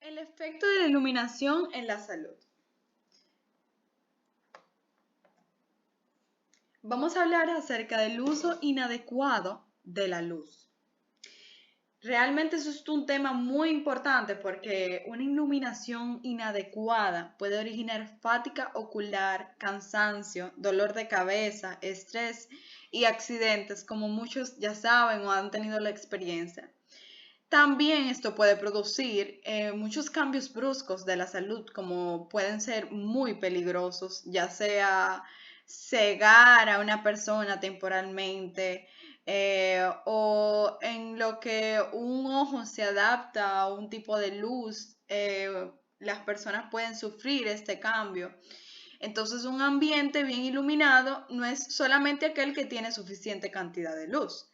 El efecto de la iluminación en la salud. Vamos a hablar acerca del uso inadecuado de la luz. Realmente eso es un tema muy importante porque una iluminación inadecuada puede originar fatiga ocular, cansancio, dolor de cabeza, estrés y accidentes, como muchos ya saben o han tenido la experiencia. También esto puede producir muchos cambios bruscos de la salud, como pueden ser muy peligrosos, ya sea cegar a una persona temporalmente o en lo que un ojo se adapta a un tipo de luz, las personas pueden sufrir este cambio. Entonces, un ambiente bien iluminado no es solamente aquel que tiene suficiente cantidad de luz.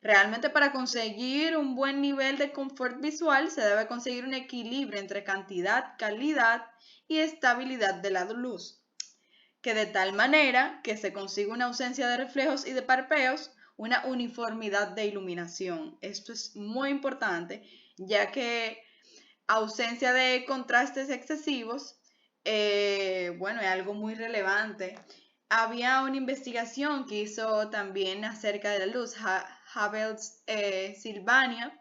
Realmente para conseguir un buen nivel de confort visual se debe conseguir un equilibrio entre cantidad, calidad y estabilidad de la luz, que de tal manera que se consiga una ausencia de reflejos y de parpadeos, una uniformidad de iluminación. Esto es muy importante, ya que ausencia de contrastes excesivos, bueno, es algo muy relevante. Había una investigación que hizo también acerca de la luz, Havel's Sylvania,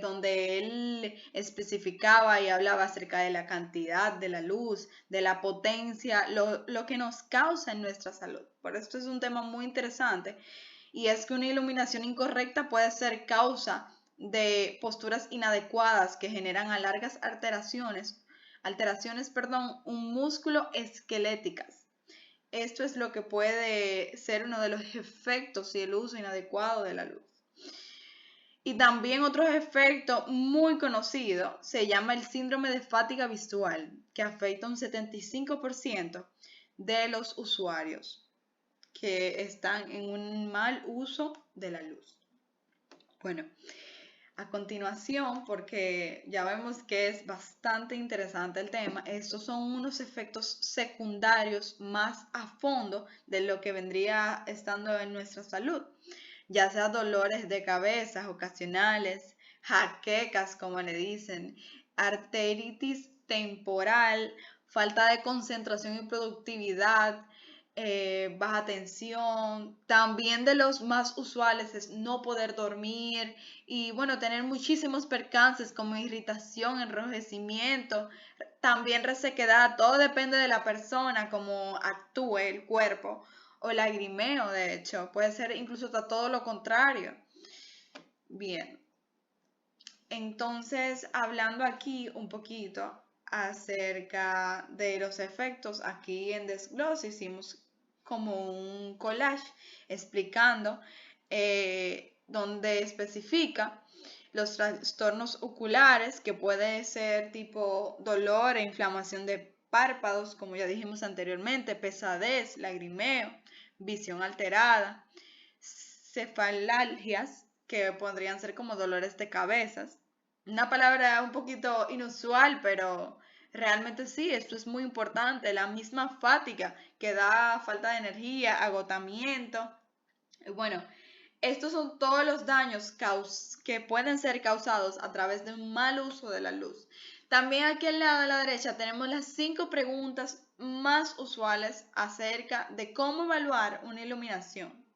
donde él especificaba y hablaba acerca de la cantidad de la luz, de la potencia, lo que nos causa en nuestra salud. Por esto es un tema muy interesante y es que una iluminación incorrecta puede ser causa de posturas inadecuadas que generan a largas alteraciones, un músculo esqueléticas. Esto es lo que puede ser uno de los efectos y el uso inadecuado de la luz. Y también otro efecto muy conocido se llama el síndrome de fatiga visual, que afecta un 75% de los usuarios que están en un mal uso de la luz. Bueno, a continuación, porque ya vemos que es bastante interesante el tema, estos son unos efectos secundarios más a fondo de lo que vendría estando en nuestra salud, ya sea dolores de cabeza ocasionales, jaquecas, como le dicen, arteritis temporal, falta de concentración y productividad, baja tensión. También de los más usuales es no poder dormir y bueno, tener muchísimos percances como irritación, enrojecimiento, también resequedad. Todo depende de la persona, cómo actúe el cuerpo o lagrimeo, de hecho, puede ser incluso todo lo contrario. Bien, entonces hablando aquí un poquito acerca de los efectos, aquí en Desglose hicimos como un collage explicando donde especifica los trastornos oculares, que puede ser tipo dolor e inflamación de párpados, como ya dijimos anteriormente, pesadez, lagrimeo, visión alterada, cefalalgias, que podrían ser como dolores de cabezas. Una palabra un poquito inusual, pero realmente sí, esto es muy importante. La misma fatiga que da falta de energía, agotamiento. Bueno, estos son todos los daños que pueden ser causados a través de un mal uso de la luz. También aquí al lado de la derecha tenemos las 5 preguntas más usuales acerca de cómo evaluar una iluminación.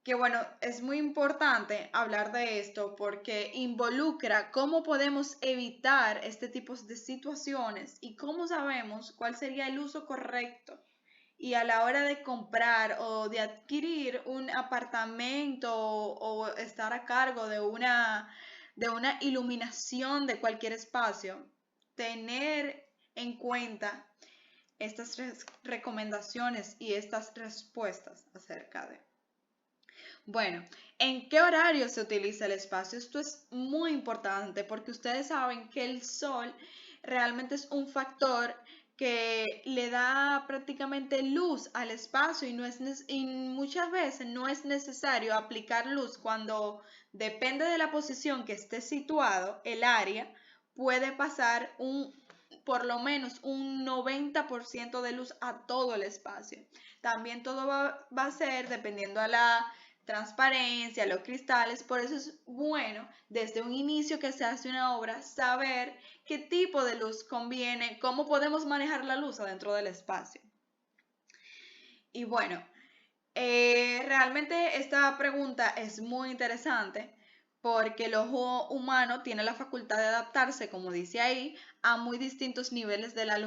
Que bueno, es muy importante hablar de esto porque involucra cómo podemos evitar este tipo de situaciones y cómo sabemos cuál sería el uso correcto. Y a la hora de comprar o de adquirir un apartamento o estar a cargo de una iluminación de cualquier espacio, tener en cuenta estas recomendaciones y estas respuestas acerca de. Bueno, ¿en qué horario se utiliza el espacio? Esto es muy importante porque ustedes saben que el sol realmente es un factor que le da prácticamente luz al espacio y muchas veces no es necesario aplicar luz cuando depende de la posición que esté situado el área, puede pasar por lo menos un 90% de luz a todo el espacio. También todo va a ser dependiendo a la transparencia, los cristales. Por eso es bueno desde un inicio que se hace una obra saber qué tipo de luz conviene, cómo podemos manejar la luz adentro del espacio. Y bueno, realmente esta pregunta es muy interesante porque el ojo humano tiene la facultad de adaptarse, como dice ahí, a muy distintos niveles de la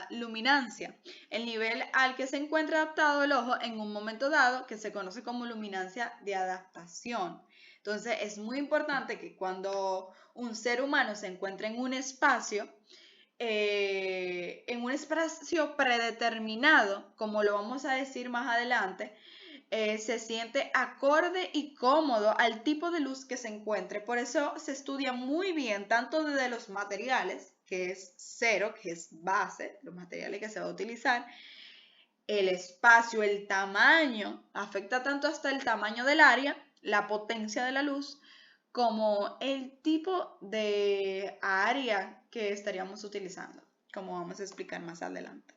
luminancia. El nivel al que se encuentra adaptado el ojo en un momento dado, que se conoce como luminancia de adaptación. Entonces es muy importante que cuando un ser humano se encuentra en un espacio predeterminado, como lo vamos a decir más adelante, se siente acorde y cómodo al tipo de luz que se encuentre. Por eso se estudia muy bien tanto desde los materiales, que es cero, que es base, los materiales que se va a utilizar, el espacio, el tamaño, afecta tanto hasta el tamaño del área, la potencia de la luz, como el tipo de área que estaríamos utilizando, como vamos a explicar más adelante.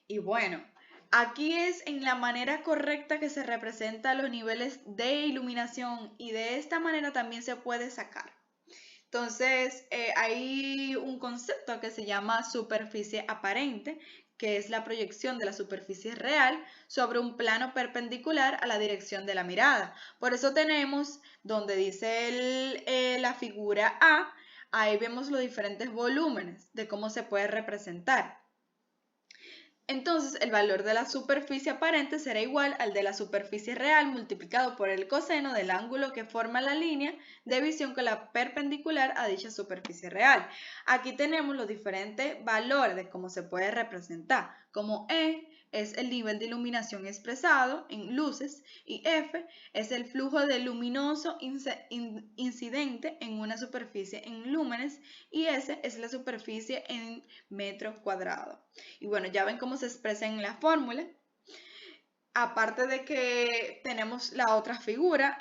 Y bueno, aquí es en la manera correcta que se representan los niveles de iluminación y de esta manera también se puede sacar. Entonces, hay un concepto que se llama superficie aparente, que es la proyección de la superficie real sobre un plano perpendicular a la dirección de la mirada. Por eso tenemos, donde dice la figura A, ahí vemos los diferentes volúmenes de cómo se puede representar. Entonces, el valor de la superficie aparente será igual al de la superficie real multiplicado por el coseno del ángulo que forma la línea de visión con la perpendicular a dicha superficie real. Aquí tenemos los diferentes valores de cómo se puede representar, como E es el nivel de iluminación expresado en luces y F es el flujo de luminoso incidente en una superficie en lúmenes y S es la superficie en metro cuadrado. Y bueno, ya ven cómo se expresa en la fórmula. Aparte de que tenemos la otra figura,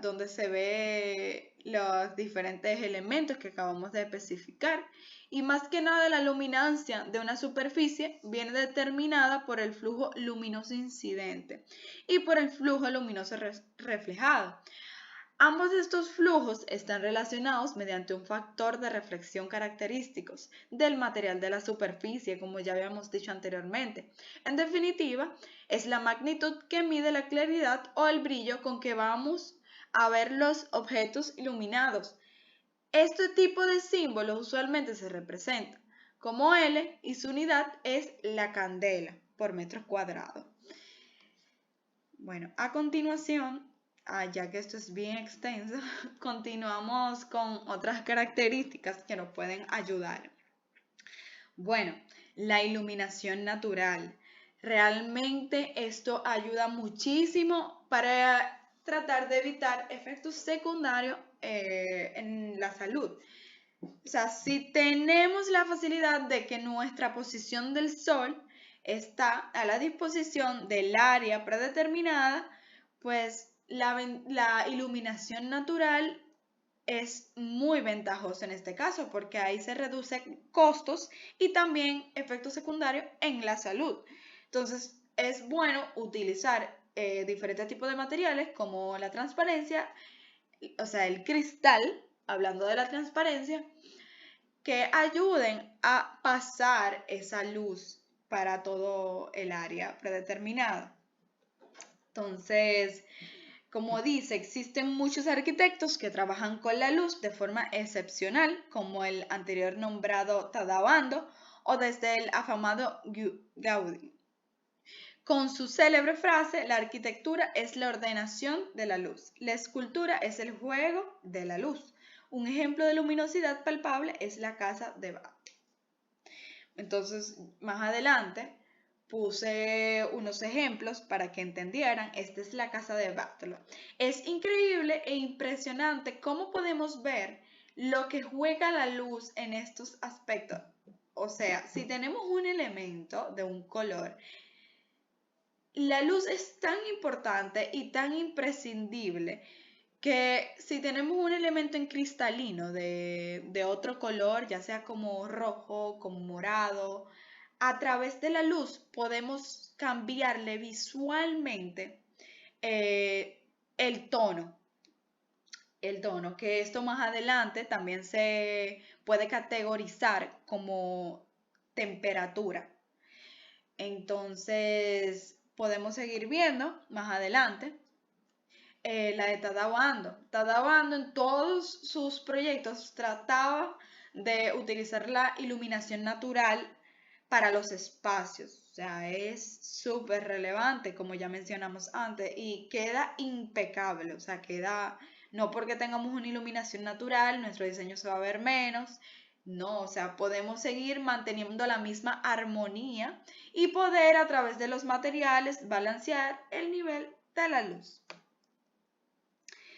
donde se ve los diferentes elementos que acabamos de especificar. Y más que nada la luminancia de una superficie viene determinada por el flujo luminoso incidente y por el flujo luminoso reflejado. Ambos de estos flujos están relacionados mediante un factor de reflexión característicos del material de la superficie, como ya habíamos dicho anteriormente. En definitiva, es la magnitud que mide la claridad o el brillo con que vamos a ver los objetos iluminados. Este tipo de símbolos usualmente se representa como L y su unidad es la candela por metro cuadrado. Bueno, a continuación, ya que esto es bien extenso, continuamos con otras características que nos pueden ayudar. Bueno, la iluminación natural. Realmente esto ayuda muchísimo para tratar de evitar efectos secundarios en la salud. O sea, si tenemos la facilidad de que nuestra posición del sol está a la disposición del área predeterminada, pues la iluminación natural es muy ventajosa en este caso porque ahí se reducen costos y también efectos secundarios en la salud. Entonces, es bueno utilizar diferentes tipos de materiales como la transparencia, o sea, el cristal, hablando de la transparencia, que ayuden a pasar esa luz para todo el área predeterminada. Entonces, como dice, existen muchos arquitectos que trabajan con la luz de forma excepcional, como el anterior nombrado Tadabando o desde el afamado Gaudí. Con su célebre frase, la arquitectura es la ordenación de la luz, la escultura es el juego de la luz. Un ejemplo de luminosidad palpable es la casa de Bath. Entonces, más adelante puse unos ejemplos para que entendieran. Esta es la casa de Bath. Es increíble e impresionante cómo podemos ver lo que juega la luz en estos aspectos. O sea, si tenemos un elemento de un color, la luz es tan importante y tan imprescindible que si tenemos un elemento en cristalino de otro color, ya sea como rojo, como morado, a través de la luz podemos cambiarle visualmente el tono. El tono, que esto más adelante también se puede categorizar como temperatura. Entonces, podemos seguir viendo más adelante la de Tadao Ando. Tadao Ando en todos sus proyectos trataba de utilizar la iluminación natural para los espacios. O sea, es súper relevante, como ya mencionamos antes, y queda impecable. O sea, queda, no porque tengamos una iluminación natural, nuestro diseño se va a ver menos. No, o sea, podemos seguir manteniendo la misma armonía y poder a través de los materiales balancear el nivel de la luz.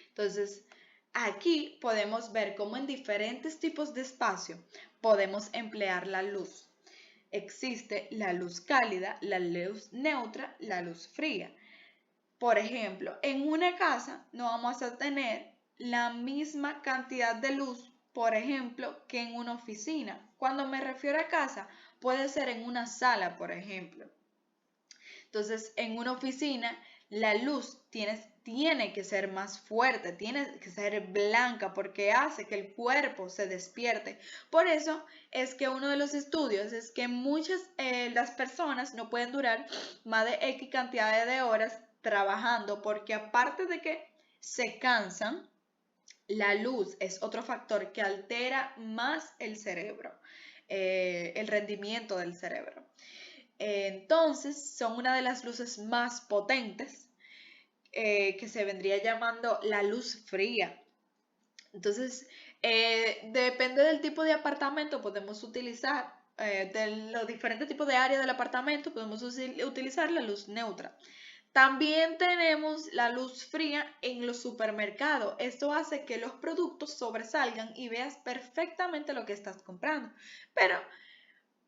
Entonces, aquí podemos ver cómo en diferentes tipos de espacio podemos emplear la luz. Existe la luz cálida, la luz neutra, la luz fría. Por ejemplo, en una casa no vamos a tener la misma cantidad de luz, por ejemplo, que en una oficina. Cuando me refiero a casa, puede ser en una sala, por ejemplo. Entonces, en una oficina, la luz tiene que ser más fuerte, tiene que ser blanca porque hace que el cuerpo se despierte. Por eso es que uno de los estudios es que las personas no pueden durar más de X cantidad de horas trabajando porque aparte de que se cansan, la luz es otro factor que altera más el cerebro, el rendimiento del cerebro. Entonces, son una de las luces más potentes que se vendría llamando la luz fría. Entonces, depende del tipo de apartamento, podemos utilizar, de los diferentes tipos de área del apartamento, podemos utilizar la luz neutra. También tenemos la luz fría en los supermercados. Esto hace que los productos sobresalgan y veas perfectamente lo que estás comprando. Pero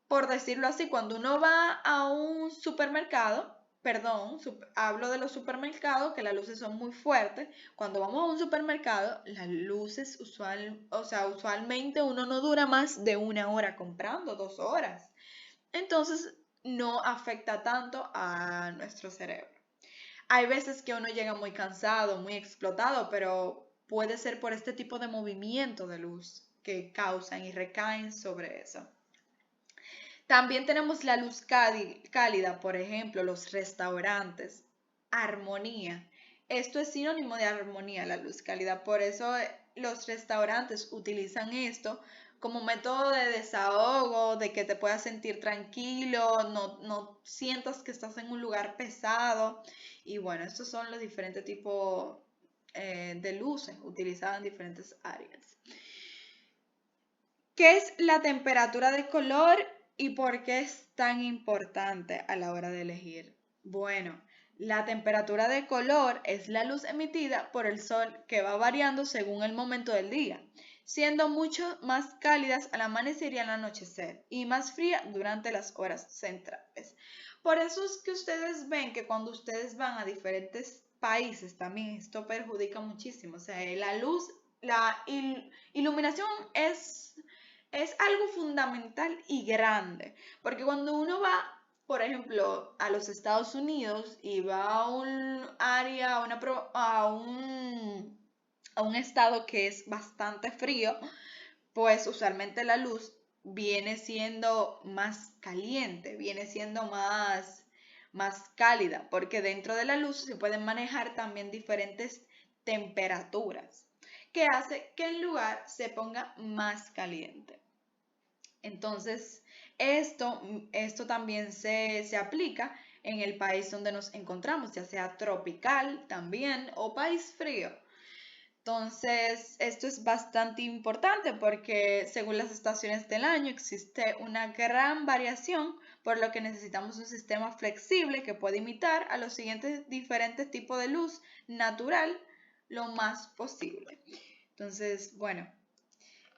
por decirlo así, cuando uno va a un supermercado, perdón, hablo de los supermercados, que las luces son muy fuertes. Cuando vamos a un supermercado, las luces usualmente uno no dura más de 1 hora comprando, 2 horas. Entonces, no afecta tanto a nuestro cerebro. Hay veces que uno llega muy cansado, muy explotado, pero puede ser por este tipo de movimiento de luz que causan y recaen sobre eso. También tenemos la luz cálida, por ejemplo, los restaurantes. Armonía. Esto es sinónimo de armonía, la luz cálida. Por eso los restaurantes utilizan esto como método de desahogo, de que te puedas sentir tranquilo, no sientas que estás en un lugar pesado. Y bueno, estos son los diferentes tipos de luces utilizadas en diferentes áreas. ¿Qué es la temperatura de color y por qué es tan importante a la hora de elegir? Bueno, la temperatura de color es la luz emitida por el sol que va variando según el momento del día, siendo mucho más cálidas al amanecer y al anochecer y más fría durante las horas centrales. Por eso es que ustedes ven que cuando ustedes van a diferentes países también esto perjudica muchísimo. O sea, la luz, la iluminación es algo fundamental y grande, porque cuando uno va, por ejemplo, a los Estados Unidos y va a un área, a un estado que es bastante frío, pues usualmente la luz viene siendo más caliente, viene siendo más cálida, porque dentro de la luz se pueden manejar también diferentes temperaturas, que hace que el lugar se ponga más caliente. Entonces, esto también se aplica en el país donde nos encontramos, ya sea tropical también o país frío. Entonces, esto es bastante importante porque según las estaciones del año existe una gran variación, por lo que necesitamos un sistema flexible que pueda imitar a los siguientes diferentes tipos de luz natural lo más posible. Entonces, bueno,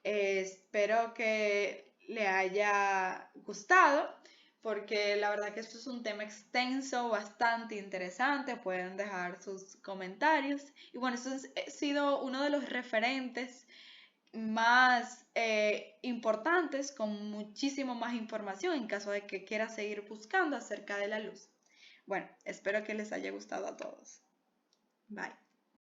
espero que le haya gustado, porque la verdad que esto es un tema extenso, bastante interesante. Pueden dejar sus comentarios. Y bueno, esto ha sido uno de los referentes más importantes, con muchísimo más información en caso de que quiera seguir buscando acerca de la luz. Bueno, espero que les haya gustado a todos. Bye.